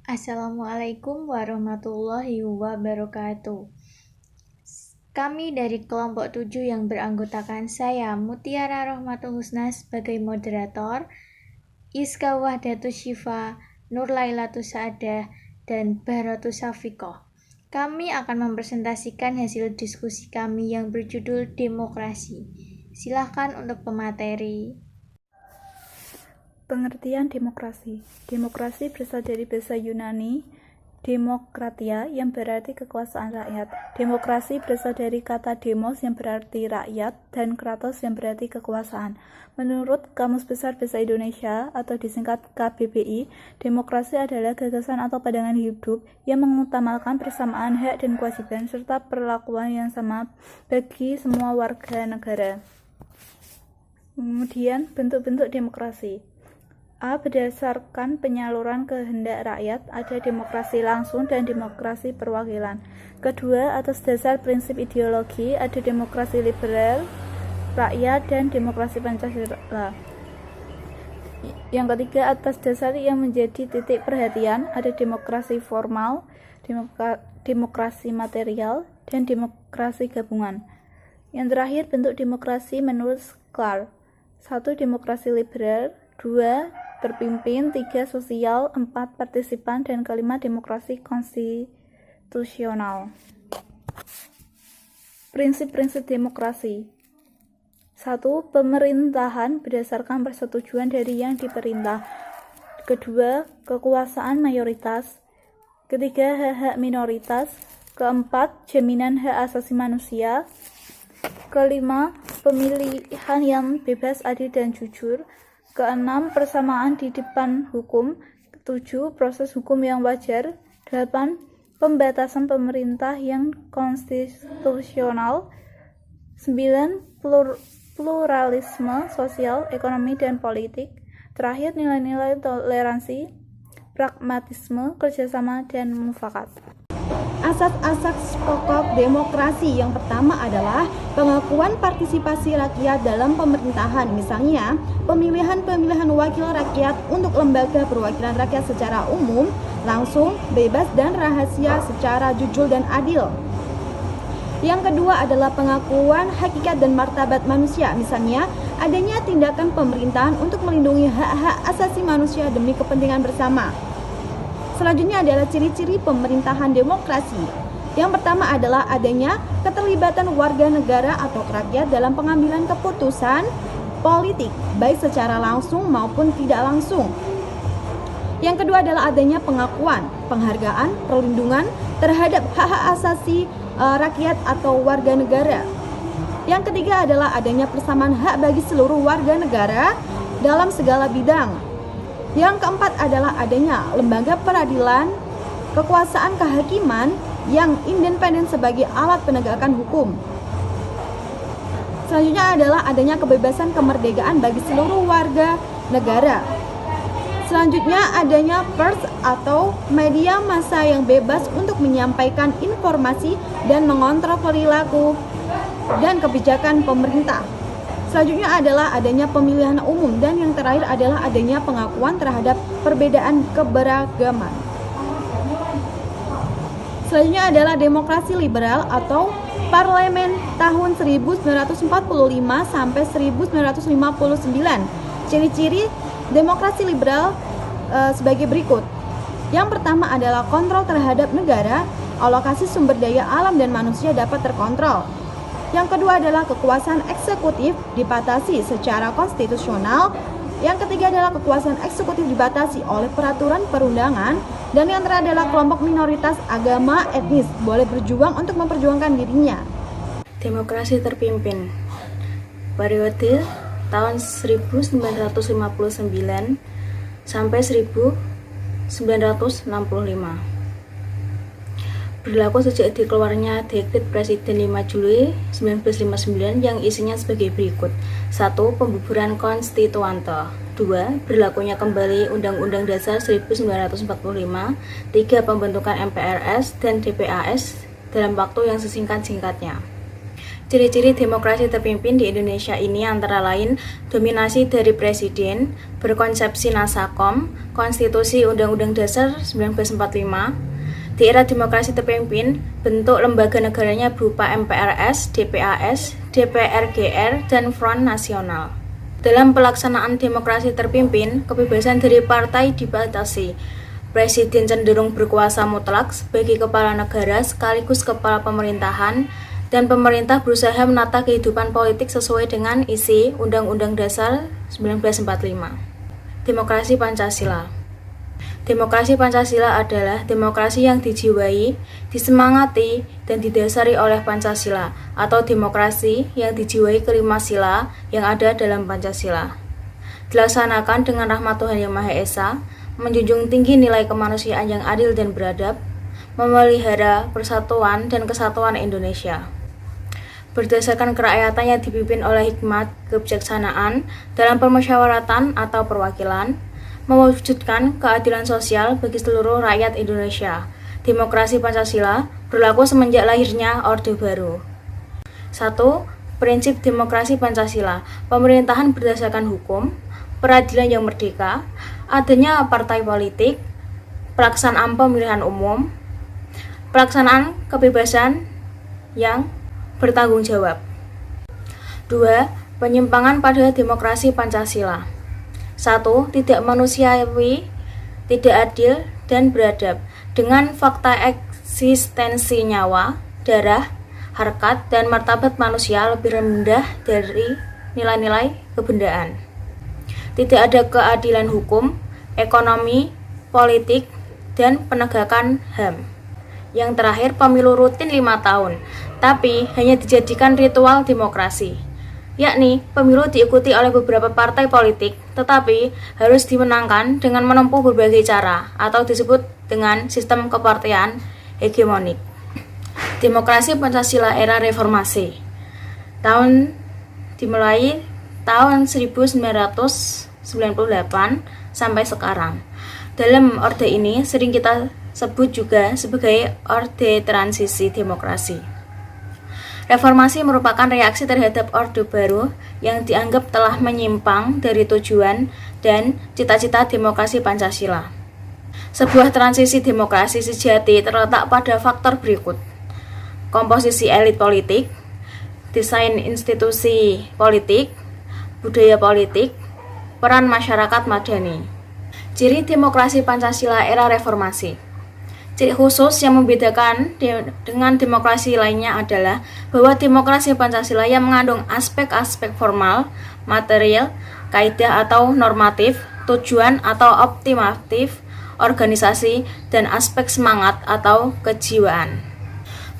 Assalamualaikum warahmatullahi wabarakatuh. Kami dari kelompok 7 yang beranggotakan saya, Mutiara Rohmatul Husna sebagai moderator, Iska Wahdatus Syifa, Nur Lailatus Saadah, dan Bahrotus Syafiqoh. Kami akan mempresentasikan hasil diskusi kami yang berjudul Demokrasi. Silakan untuk pemateri. Pengertian demokrasi. Demokrasi berasal dari bahasa Yunani demokratia yang berarti kekuasaan rakyat. Demokrasi berasal dari kata demos yang berarti rakyat dan kratos yang berarti kekuasaan. Menurut Kamus Besar Bahasa Indonesia atau disingkat KBBI, demokrasi adalah gagasan atau pandangan hidup yang mengutamakan persamaan hak dan kewajiban serta perlakuan yang sama bagi semua warga negara. Kemudian bentuk-bentuk demokrasi. A. Berdasarkan penyaluran kehendak rakyat, ada demokrasi langsung dan demokrasi perwakilan. Kedua, atas dasar prinsip ideologi, ada demokrasi liberal, rakyat, dan demokrasi Pancasila. Yang ketiga, atas dasar yang menjadi titik perhatian, ada demokrasi formal, demokrasi material, dan demokrasi gabungan. Yang terakhir, bentuk demokrasi menurut Clark. 1. Demokrasi liberal, 2. terpimpin, 3. sosial, 4. partisipan, dan kelima demokrasi konstitusional. Prinsip-prinsip demokrasi. 1. Pemerintahan berdasarkan persetujuan dari yang diperintah. Kedua, kekuasaan mayoritas. Ketiga, hak-hak minoritas. Keempat, jaminan hak asasi manusia. Kelima, pemilihan yang bebas, adil, dan jujur. Keenam, persamaan di depan hukum. Ketujuh, proses hukum yang wajar. 8. Pembatasan pemerintah yang konstitusional. 9. Pluralisme sosial, ekonomi, dan politik. Terakhir, nilai-nilai toleransi, pragmatisme, kerjasama, dan mufakat. Asas-asas pokok demokrasi yang pertama adalah pengakuan partisipasi rakyat dalam pemerintahan, misalnya pemilihan wakil rakyat untuk lembaga perwakilan rakyat secara umum, langsung, bebas, dan rahasia secara jujur dan adil. Yang kedua adalah pengakuan hakikat dan martabat manusia, misalnya adanya tindakan pemerintahan untuk melindungi hak-hak asasi manusia demi kepentingan bersama. Selanjutnya adalah ciri-ciri pemerintahan demokrasi. Yang pertama adalah adanya keterlibatan warga negara atau rakyat dalam pengambilan keputusan politik, baik secara langsung maupun tidak langsung. Yang kedua adalah adanya pengakuan, penghargaan, perlindungan terhadap hak-hak asasi rakyat atau warga negara. Yang ketiga adalah adanya persamaan hak bagi seluruh warga negara dalam segala bidang. Yang keempat adalah adanya lembaga peradilan, kekuasaan kehakiman yang independen sebagai alat penegakan hukum. Selanjutnya adalah adanya kebebasan kemerdekaan bagi seluruh warga negara. Selanjutnya adanya pers atau media massa yang bebas untuk menyampaikan informasi dan mengontrol perilaku dan kebijakan pemerintah. Selanjutnya adalah adanya pemilihan umum, dan yang terakhir adalah adanya pengakuan terhadap perbedaan keberagaman. Selanjutnya adalah demokrasi liberal atau parlemen tahun 1945 sampai 1959. Ciri-ciri demokrasi liberal sebagai berikut. Yang pertama adalah kontrol terhadap negara, alokasi sumber daya alam dan manusia dapat terkontrol. Yang kedua adalah kekuasaan eksekutif dibatasi secara konstitusional. Yang ketiga adalah kekuasaan eksekutif dibatasi oleh peraturan perundangan. Dan yang terakhir adalah kelompok minoritas agama etnis boleh berjuang untuk memperjuangkan dirinya. Demokrasi terpimpin periode tahun 1959 sampai 1965. Berlaku sejak dikeluarnya Dekret Presiden 5 Juli 1959 yang isinya sebagai berikut. 1. Pembubaran konstituante. 2. Berlakunya kembali Undang-Undang Dasar 1945. 3. Pembentukan MPRS dan DPAS dalam waktu yang sesingkat-singkatnya. Ciri-ciri demokrasi terpimpin di Indonesia ini antara lain dominasi dari presiden, berkonsepsi nasakom, konstitusi Undang-Undang Dasar 1945. Di era demokrasi terpimpin, bentuk lembaga negaranya berupa MPRS, DPAS, DPRGR, dan Front Nasional. Dalam pelaksanaan demokrasi terpimpin, kebebasan dari partai dibatasi. Presiden cenderung berkuasa mutlak sebagai kepala negara sekaligus kepala pemerintahan, dan pemerintah berusaha menata kehidupan politik sesuai dengan isi Undang-Undang Dasar 1945. Demokrasi Pancasila. Demokrasi Pancasila adalah demokrasi yang dijiwai, disemangati, dan didasari oleh Pancasila, atau demokrasi yang dijiwai kelima sila yang ada dalam Pancasila. Dilaksanakan dengan rahmat Tuhan Yang Maha Esa, menjunjung tinggi nilai kemanusiaan yang adil dan beradab, memelihara persatuan dan kesatuan Indonesia. Berdasarkan kerakyatan yang dipimpin oleh hikmat kebijaksanaan dalam permusyawaratan atau perwakilan, mewujudkan keadilan sosial bagi seluruh rakyat Indonesia. Demokrasi Pancasila berlaku semenjak lahirnya Orde Baru. 1. Prinsip demokrasi Pancasila. Pemerintahan berdasarkan hukum, peradilan yang merdeka, adanya partai politik, pelaksanaan pemilihan umum, pelaksanaan kebebasan yang bertanggung jawab. 2. Penyimpangan pada demokrasi Pancasila. 1. Tidak manusiawi, tidak adil, dan beradab, dengan fakta eksistensi nyawa, darah, harkat, dan martabat manusia lebih rendah dari nilai-nilai kebendaan. Tidak ada keadilan hukum, ekonomi, politik, dan penegakan HAM. Yang terakhir, pemilu rutin 5 tahun, tapi hanya dijadikan ritual demokrasi, yakni pemilu diikuti oleh beberapa partai politik, tetapi harus dimenangkan dengan menempuh berbagai cara, atau disebut dengan sistem kepartean hegemonik. Demokrasi Pancasila era reformasi. Dimulai tahun 1998 sampai sekarang. Dalam orde ini sering kita sebut juga sebagai orde transisi demokrasi. Reformasi merupakan reaksi terhadap Orde Baru yang dianggap telah menyimpang dari tujuan dan cita-cita demokrasi Pancasila. Sebuah transisi demokrasi sejati terletak pada faktor berikut: komposisi elit politik, desain institusi politik, budaya politik, peran masyarakat madani. Ciri demokrasi Pancasila era reformasi. Ciri khusus yang membedakan dengan demokrasi lainnya adalah bahwa demokrasi Pancasila yang mengandung aspek-aspek formal, material, kaidah atau normatif, tujuan atau optimatif, organisasi, dan aspek semangat atau kejiwaan.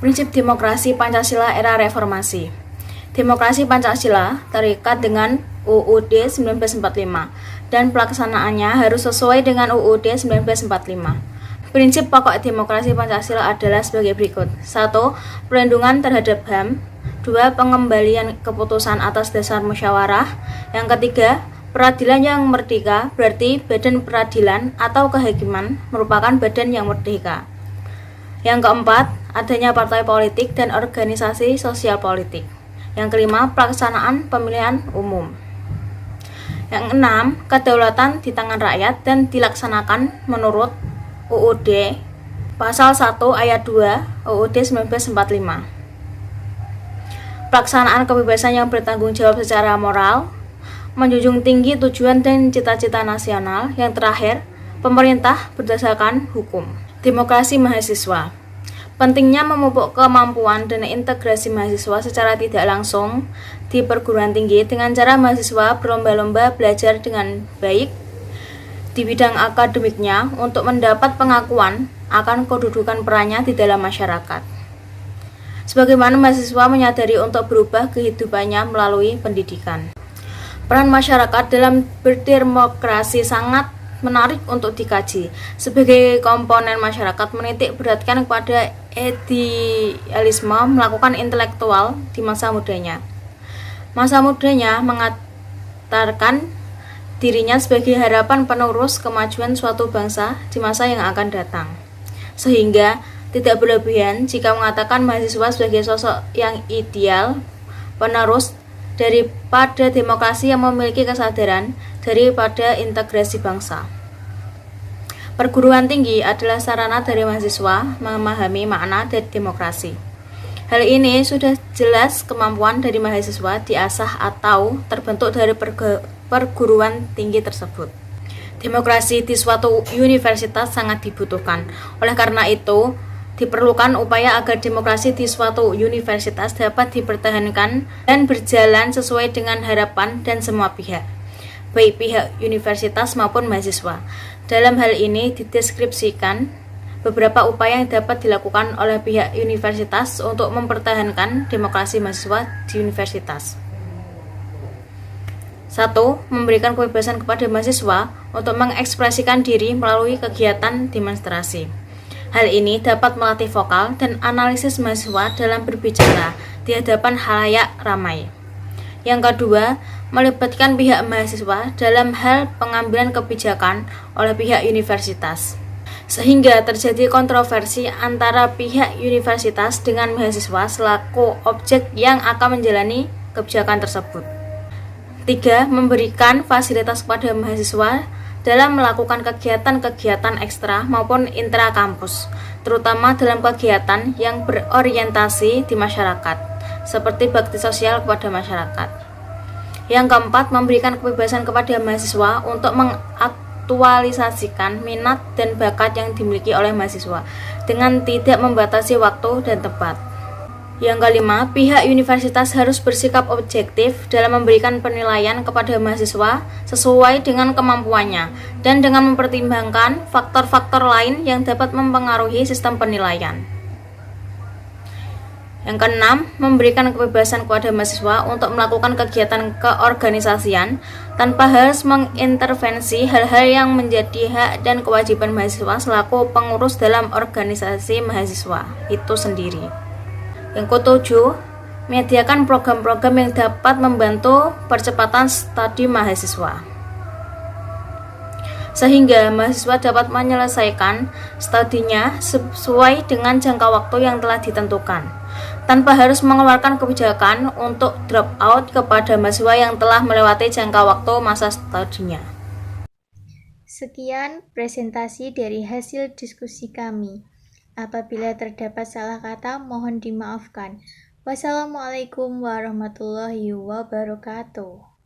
Prinsip demokrasi Pancasila era reformasi. Demokrasi Pancasila terikat dengan UUD 1945 dan pelaksanaannya harus sesuai dengan UUD 1945. Prinsip pokok demokrasi Pancasila adalah sebagai berikut. 1. Perlindungan terhadap HAM. 2. Pengembalian keputusan atas dasar musyawarah. Yang ketiga, peradilan yang merdeka, berarti badan peradilan atau kehakiman merupakan badan yang merdeka. Yang keempat, adanya partai politik dan organisasi sosial politik. Yang kelima, pelaksanaan pemilihan umum. Yang keenam, kedaulatan di tangan rakyat dan dilaksanakan menurut UUD Pasal 1 Ayat 2 UUD 1945. Pelaksanaan kebebasan yang bertanggung jawab secara moral, menjunjung tinggi tujuan dan cita-cita nasional. Yang terakhir, pemerintah berdasarkan hukum. Demokrasi mahasiswa. Pentingnya memupuk kemampuan dan integrasi mahasiswa secara tidak langsung di perguruan tinggi dengan cara mahasiswa berlomba-lomba belajar dengan baik di bidang akademiknya untuk mendapat pengakuan akan kedudukan perannya di dalam masyarakat. Sebagaimana mahasiswa menyadari untuk berubah kehidupannya melalui pendidikan. Peran masyarakat dalam berdemokrasi sangat menarik untuk dikaji. Sebagai komponen masyarakat menitik beratkan kepada idealisme melakukan intelektual di masa mudanya. Masa mudanya mengantarkan dirinya sebagai harapan penerus kemajuan suatu bangsa di masa yang akan datang. Sehingga tidak berlebihan jika mengatakan mahasiswa sebagai sosok yang ideal penerus daripada demokrasi yang memiliki kesadaran daripada integrasi bangsa. Perguruan tinggi adalah sarana dari mahasiswa memahami makna dari demokrasi. Hal ini sudah jelas kemampuan dari mahasiswa diasah atau terbentuk dari perguruan tinggi tersebut. Demokrasi di suatu universitas sangat dibutuhkan. Oleh karena itu, diperlukan upaya agar demokrasi di suatu universitas dapat dipertahankan dan berjalan sesuai dengan harapan dan semua pihak, baik pihak universitas maupun mahasiswa. Dalam hal ini dideskripsikan beberapa upaya yang dapat dilakukan oleh pihak universitas untuk mempertahankan demokrasi mahasiswa di universitas. 1. Memberikan kebebasan kepada mahasiswa untuk mengekspresikan diri melalui kegiatan demonstrasi. Hal ini dapat melatih vokal dan analisis mahasiswa dalam berbicara di hadapan khalayak ramai. Yang kedua, melibatkan pihak mahasiswa dalam hal pengambilan kebijakan oleh pihak universitas, sehingga terjadi kontroversi antara pihak universitas dengan mahasiswa selaku objek yang akan menjalani kebijakan tersebut. 3. Memberikan fasilitas kepada mahasiswa dalam melakukan kegiatan-kegiatan ekstra maupun intra-kampus, terutama dalam kegiatan yang berorientasi di masyarakat, seperti bakti sosial kepada masyarakat. Yang keempat, memberikan kebebasan kepada mahasiswa untuk mengaktualisasikan minat dan bakat yang dimiliki oleh mahasiswa, dengan tidak membatasi waktu dan tempat. Yang kelima, pihak universitas harus bersikap objektif dalam memberikan penilaian kepada mahasiswa sesuai dengan kemampuannya dan dengan mempertimbangkan faktor-faktor lain yang dapat mempengaruhi sistem penilaian. Yang keenam, memberikan kebebasan kepada mahasiswa untuk melakukan kegiatan keorganisasian tanpa harus mengintervensi hal-hal yang menjadi hak dan kewajiban mahasiswa selaku pengurus dalam organisasi mahasiswa itu sendiri. Yang ketujuh, menyediakan program-program yang dapat membantu percepatan studi mahasiswa, sehingga mahasiswa dapat menyelesaikan studinya sesuai dengan jangka waktu yang telah ditentukan, tanpa harus mengeluarkan kebijakan untuk drop out kepada mahasiswa yang telah melewati jangka waktu masa studinya. Sekian presentasi dari hasil diskusi kami. Apabila terdapat salah kata, mohon dimaafkan. Wassalamualaikum warahmatullahi wabarakatuh.